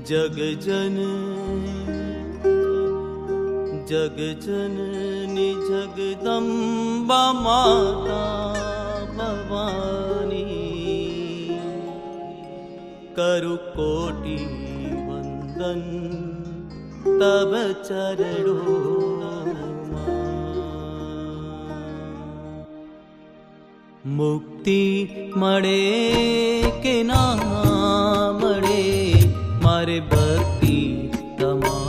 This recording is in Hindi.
जगजननी जगदम्बा माता भवानी, करु कोटि वंदन तब चरणों मां। मुक्ति मळे के ना मळे, मारे भक्ति तमा